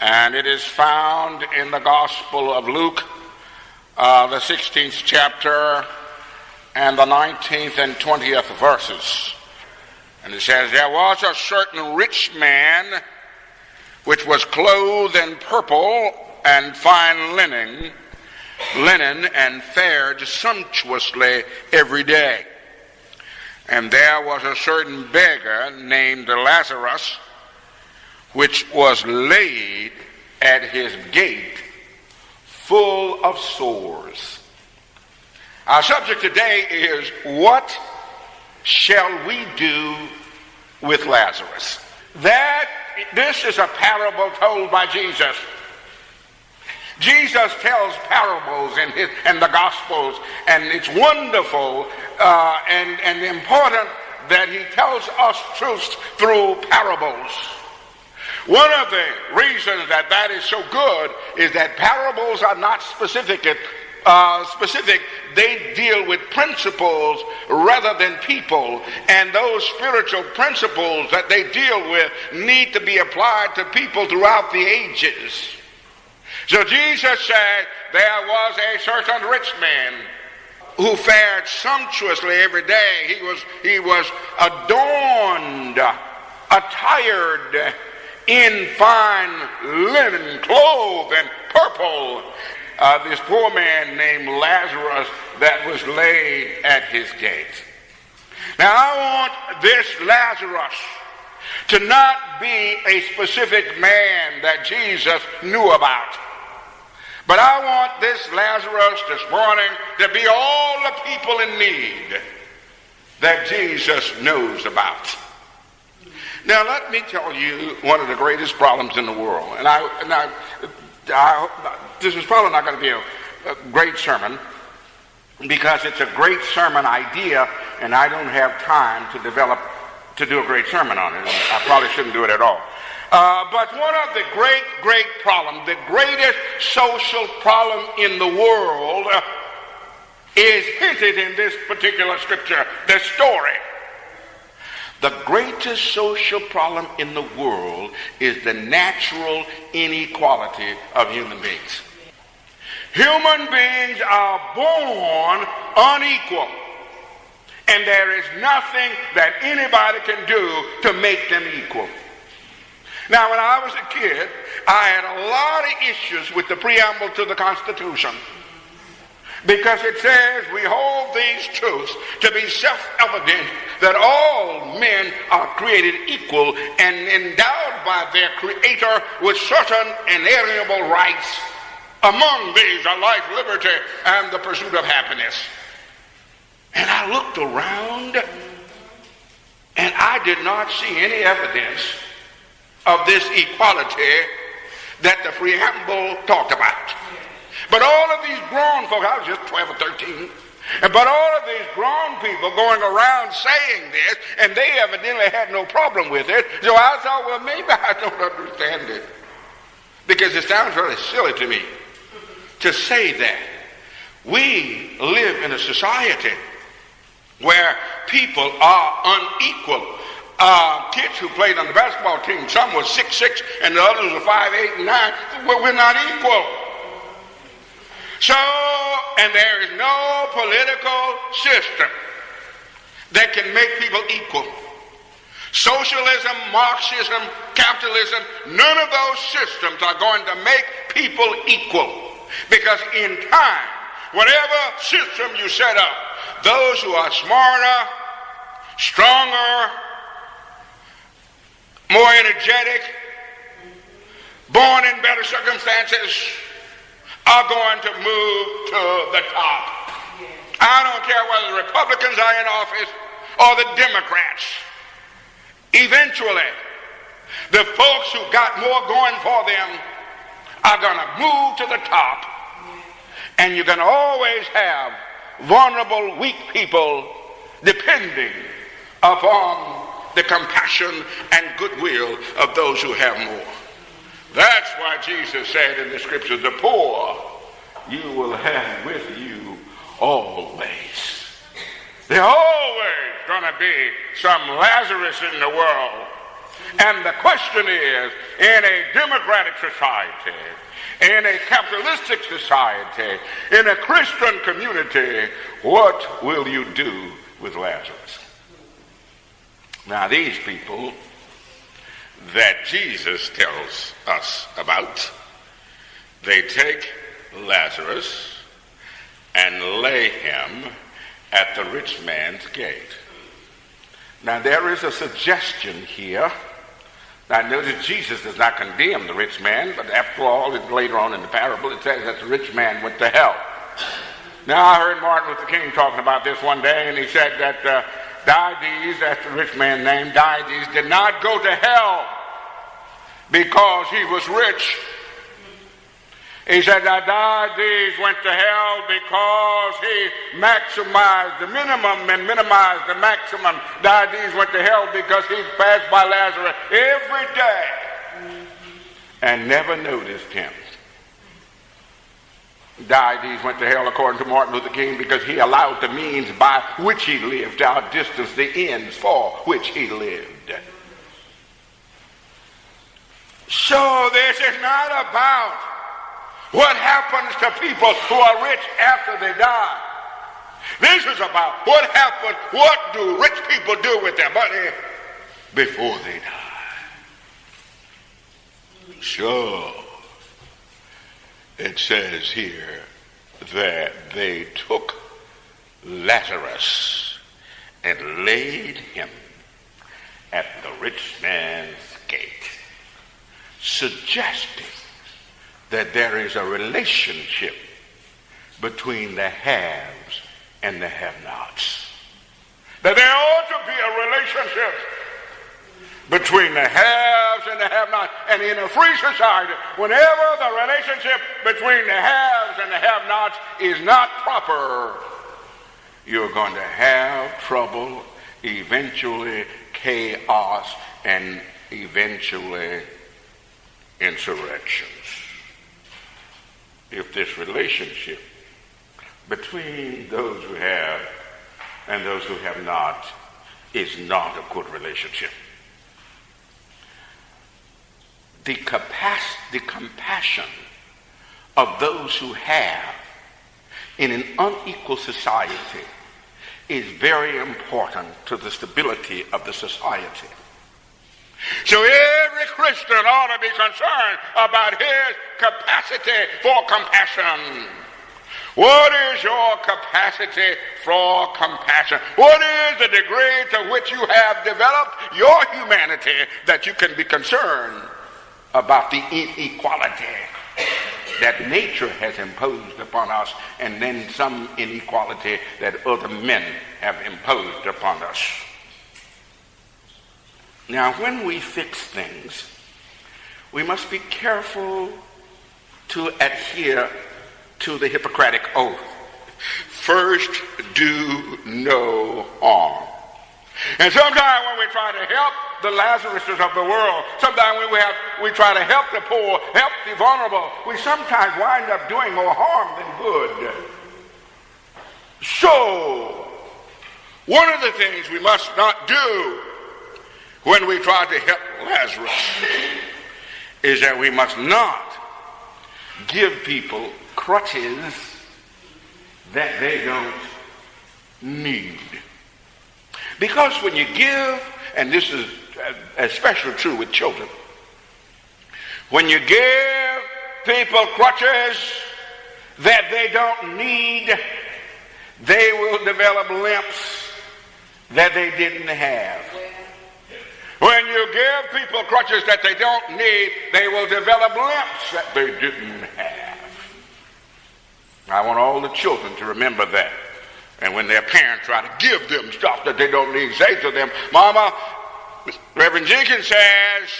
And it is found in the Gospel of Luke, the 16th chapter, and the 19th and 20th verses. And it says, there was a certain rich man which was clothed in purple and fine linen, and fared sumptuously every day. And there was a certain beggar named Lazarus, which was laid at his gate, full of sores. Our subject today is, what shall we do with Lazarus? This is a parable told by Jesus. Jesus tells parables in the Gospels, and it's wonderful and important that he tells us truths through parables. One of the reasons that is so good is that parables are not specific. They deal with principles rather than people, and those spiritual principles that they deal with need to be applied to people throughout the ages. So Jesus said there was a certain rich man who fared sumptuously every day. He was adorned, attired in fine linen, clothed in purple. This poor man named Lazarus that was laid at his gate. Now I want this Lazarus to not be a specific man that Jesus knew about. But I want this Lazarus this morning to be all the people in need that Jesus knows about. Now let me tell you one of the greatest problems in the world. And this is probably not going to be a great sermon, because it's a great sermon idea, and I don't have time to do a great sermon on it. I probably shouldn't do it at all. But one of the great problems, the greatest social problem in the world is hinted in this particular scripture, this story. The greatest social problem in the world is the natural inequality of human beings. Human beings are born unequal, and there is nothing that anybody can do to make them equal. Now, when I was a kid, I had a lot of issues with the preamble to the Constitution, because it says we hold these truths to be self-evident, that all men are created equal and endowed by their Creator with certain inalienable rights. Among these are life, liberty, and the pursuit of happiness. And I looked around, and I did not see any evidence of this equality that the preamble talked about. But all of these grown folk, I was just 12 or 13, but all of these grown people going around saying this, and they evidently had no problem with it. So I thought, well, maybe I don't understand it, because it sounds really silly to me to say that. We live in a society where people are unequal. Kids who played on the basketball team, some were 6'6", and the others were 5'8" and 9. We're not equal. So, and there is no political system that can make people equal. Socialism, Marxism, capitalism, none of those systems are going to make people equal. Because in time, whatever system you set up, those who are smarter, stronger, more energetic, born in better circumstances, are going to move to the top. I don't care whether the Republicans are in office or the Democrats. Eventually, the folks who got more going for them are going to move to the top, and you're going to always have vulnerable, weak people depending upon the compassion and goodwill of those who have more. That's why Jesus said in the scriptures, the poor you will have with you always. There's always going to be some Lazarus in the world. And the question is, in a democratic society, in a capitalistic society, in a Christian community, what will you do with Lazarus? Now, these people that Jesus tells us about, they take Lazarus and lay him at the rich man's gate. Now, there is a suggestion here. Now, notice Jesus does not condemn the rich man, but after all, later on in the parable, it says that the rich man went to hell. Now, I heard Martin Luther King talking about this one day, and he said that Dides, that's the rich man's name, Dides, did not go to hell because he was rich. He said that Dides went to hell because he maximized the minimum and minimized the maximum. Dides went to hell because he passed by Lazarus every day and never noticed him. Dides went to hell, according to Martin Luther King, because he allowed the means by which he lived to outdistance the ends for which he lived. So this is not about what happens to people who are rich after they die. This is about what happens, what do rich people do with their money before they die. So it says here that they took Lazarus and laid him at the rich man's gate, suggesting that there is a relationship between the haves and the have-nots. That there ought to be a relationship between the haves and the have-nots. And in a free society, whenever the relationship between the haves and the have-nots is not proper, you're going to have trouble, eventually chaos, and eventually insurrections. If this relationship between those who have and those who have not is not a good relationship. The compassion of those who have in an unequal society is very important to the stability of the society. So every Christian ought to be concerned about his capacity for compassion. What is your capacity for compassion? What is the degree to which you have developed your humanity that you can be concerned about the inequality that nature has imposed upon us, and then some inequality that other men have imposed upon us? Now, when we fix things, we must be careful to adhere to the Hippocratic oath. First, do no harm. And sometimes when we try to help the Lazaruses of the world, sometimes when we try to help the poor, help the vulnerable, we sometimes wind up doing more harm than good. So, one of the things we must not do when we try to help Lazarus is that we must not give people crutches that they don't need. Because when you give, and this is especially true with children, when you give people crutches that they don't need, they will develop limps that they didn't have. When you give people crutches that they don't need, they will develop limps that they didn't have. I want all the children to remember that. And when their parents try to give them stuff that they don't need, say to them, Mama, Reverend Jenkins says,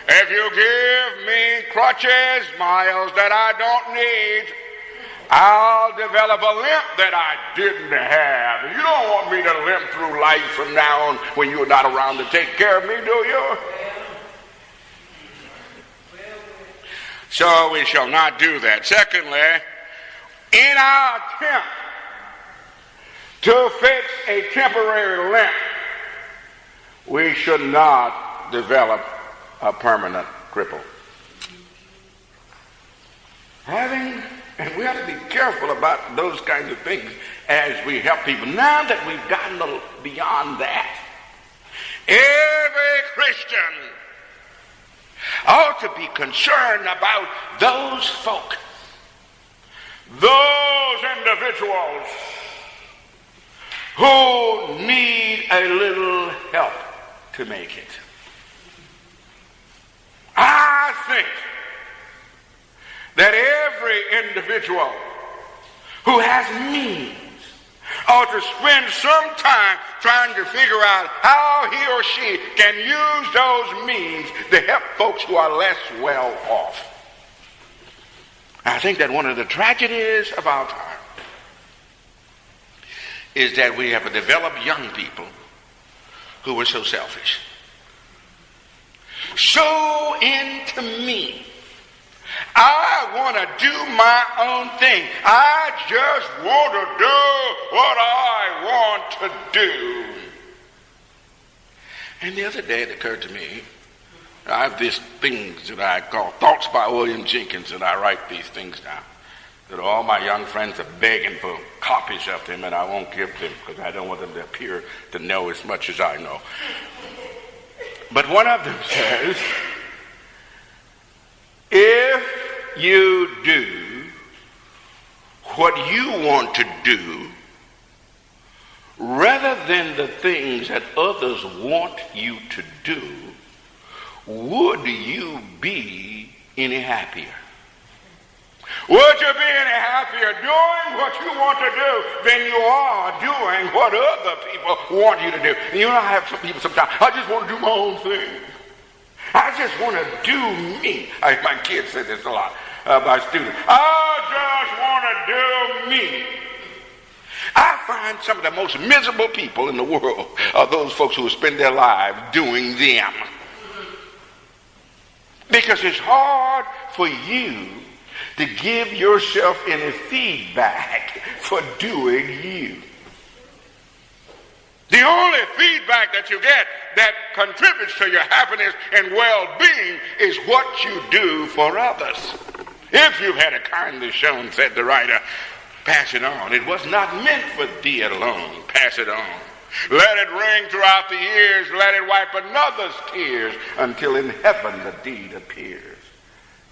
if you give me crutches, Miles, that I don't need, I'll develop a limp that I didn't have. You don't want me to limp through life from now on when you're not around to take care of me, do you? So we shall not do that. Secondly, in our attempt to fix a temporary limp, we should not develop a permanent cripple. And we have to be careful about those kinds of things as we help people. Now that we've gotten beyond that, every Christian ought to be concerned about those folk, those individuals who need a little help to make it. I think that every individual who has means ought to spend some time trying to figure out how he or she can use those means to help folks who are less well off. I think that one of the tragedies of our time is that we have developed young people who are so selfish, so into me. I want to do my own thing. I just want to do what I want to do. And the other day it occurred to me, I have these things that I call Thoughts by William Jenkins, and I write these things down that all my young friends are begging for copies of them, and I won't give them because I don't want them to appear to know as much as I know. But one of them says, if you do what you want to do rather than the things that others want you to do, would you be any happier? Would you be any happier doing what you want to do than you are doing what other people want you to do? And you know, I have some people sometimes, I just want to do my own thing. I just want to do me. My kids say this a lot, my students. I just want to do me. I find some of the most miserable people in the world are those folks who spend their lives doing them. Because it's hard for you to give yourself any feedback for doing you. The only feedback that you get that contributes to your happiness and well-being is what you do for others. If you've had a kindness shown, said the writer, pass it on. It was not meant for thee alone. Pass it on. Let it ring throughout the years. Let it wipe another's tears until in heaven the deed appears.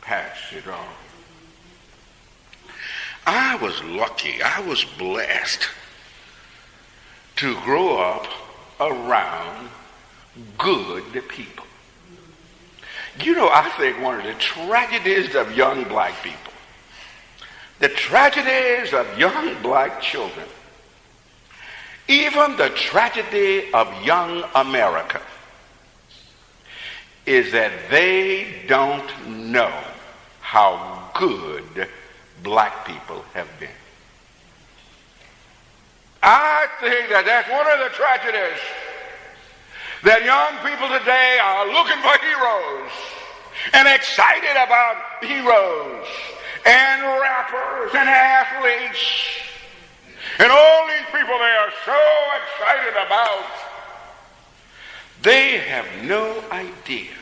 Pass it on. I was lucky. I was blessed to grow up around good people. You know, I think one of the tragedies of young black people, the tragedies of young black children, even the tragedy of young America, is that they don't know how good black people have been. I think that that's one of the tragedies, that young people today are looking for heroes and excited about heroes and rappers and athletes and all these people they are so excited about. They have no idea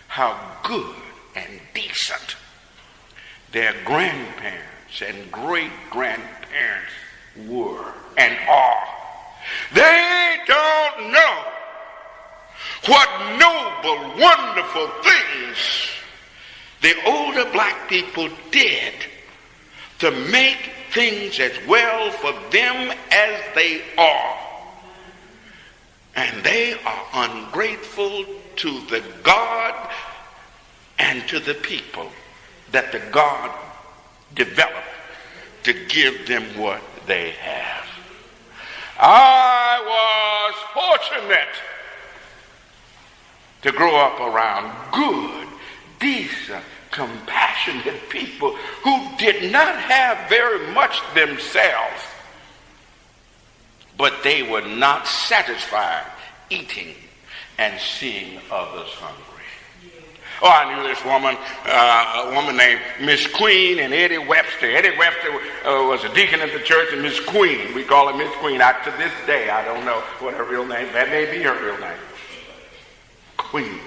how good and decent their grandparents and great-grandparents were and are. They don't know what noble, wonderful things the older black people did to make things as well for them as they are. And they are ungrateful to the God and to the people that the God developed to give them what they have. I was fortunate to grow up around good, decent, compassionate people who did not have very much themselves, but they were not satisfied eating and seeing others hungry. Oh, I knew this woman, a woman named Miss Queen and Eddie Webster. Eddie Webster was a deacon at the church, and Miss Queen, we call her Miss Queen. To this day, I don't know what her real name, that may be her real name. queen.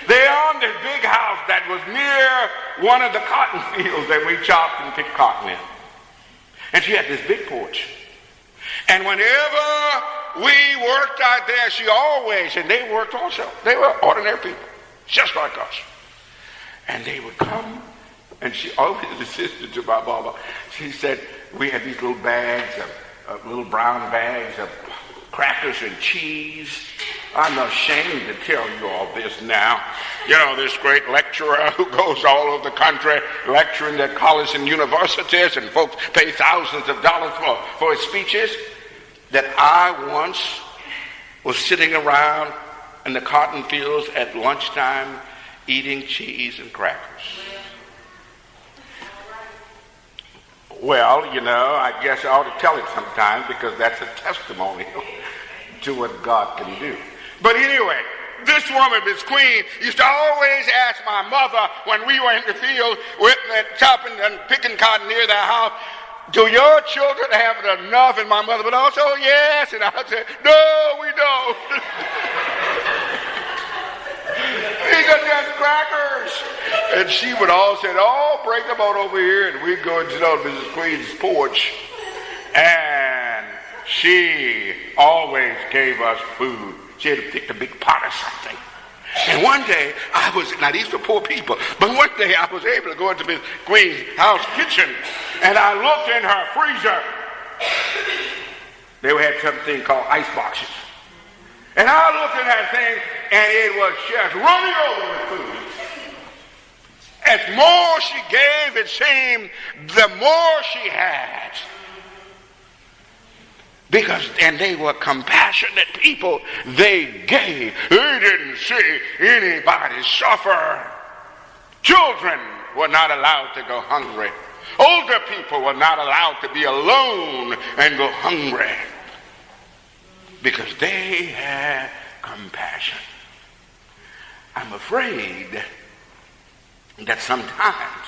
They owned this big house that was near one of the cotton fields that we chopped and picked cotton in. And she had this big porch. And whenever we worked out there, she always, and they worked also, they were ordinary people, just like us. And they would come, and she always insisted to my mama. She said, we had these little bags, of little brown bags of crackers and cheese. I'm ashamed to tell you all this now. You know, this great lecturer who goes all over the country lecturing at colleges and universities, and folks pay thousands of dollars for his speeches, that I once was sitting around in the cotton fields at lunchtime eating cheese and crackers. Well, you know, I guess I ought to tell it sometime, because that's a testimony to what God can do. But anyway, this woman, this queen, used to always ask my mother when we were in the field with chopping and picking cotton near their house, do your children have enough? And my mother would also, yes. And I would say, no, we don't. These are just crackers. And she would all say, oh, break them out over here. And we'd go and sit on Mrs. Queen's porch. And she always gave us food. She had picked a big pot or something. And one day, now these were poor people, but one day I was able to go into Miss Queen's house kitchen, and I looked in her freezer. They had something called ice boxes. And I looked in that thing, and it was just running over with food. As more she gave, it seemed, the more she had. And they were compassionate people. They gave. They didn't see anybody suffer. Children were not allowed to go hungry. Older people were not allowed to be alone and go hungry, because they had compassion. I'm afraid that sometimes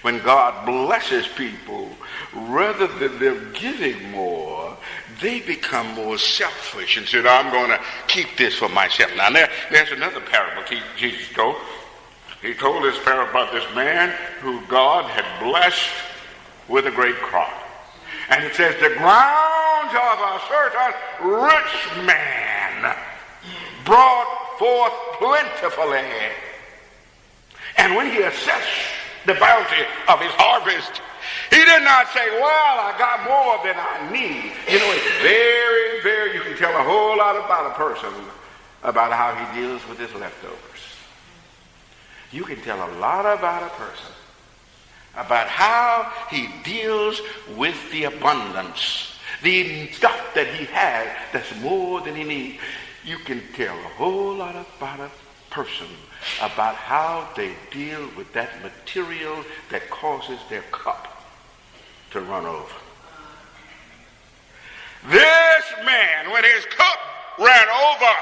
when God blesses people, rather than them giving more, they become more selfish and said, I'm going to keep this for myself. Now, there's another parable Jesus told. He told this parable about this man who God had blessed with a great crop. And it says, the grounds of a certain rich man brought forth plentifully. And when he assessed the bounty of his harvest, he did not say, well, I got more than I need. You know, it's very, very, you can tell a whole lot about a person about how he deals with his leftovers. You can tell a lot about a person about how he deals with the abundance, the stuff that he has that's more than he needs. You can tell a whole lot about a person about how they deal with that material that causes their cup to run over. This man, when his cup ran over,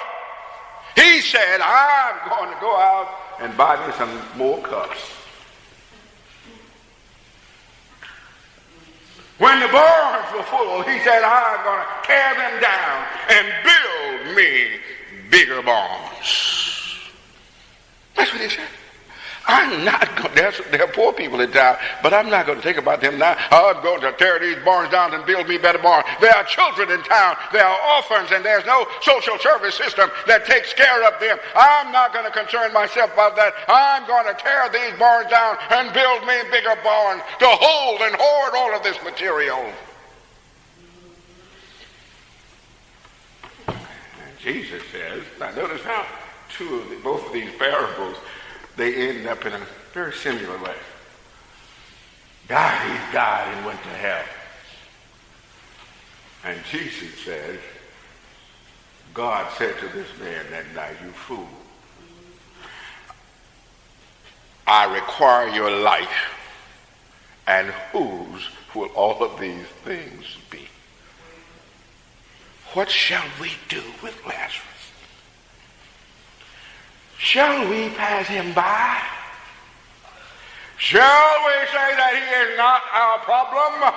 he said, I'm going to go out and buy me some more cups. When the barns were full, he said, I'm going to tear them down and build me bigger barns. That's what he said. I'm not going, there are poor people in town, but I'm not going to think about them now. I'm going to tear these barns down and build me better barns. There are children in town. There are orphans, and there's no social service system that takes care of them. I'm not going to concern myself about that. I'm going to tear these barns down and build me bigger barns to hold and hoard all of this material. And Jesus says, now notice how both of these parables, they end up in a very similar way. He died and went to hell. And Jesus said, God said to this man that night, you fool, I require your life, and whose will all of these things be? What shall we do with Lazarus? Shall we pass him by? Shall we say that he is not our problem?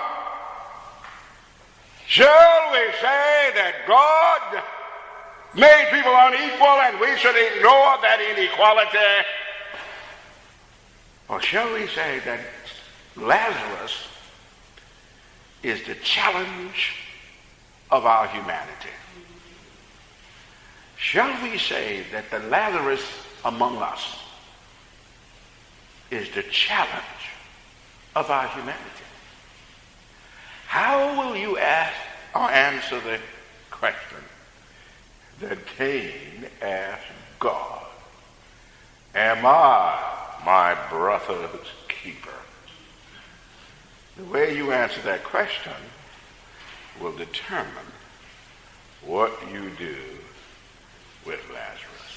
Shall we say that God made people unequal, and we should ignore that inequality? Or shall we say that Lazarus is the challenge of our humanity? Shall we say that the Lazarus among us is the challenge of our humanity? How will you ask or answer the question that Cain asked God? Am I my brother's keeper? The way you answer that question will determine what you do with Lazarus.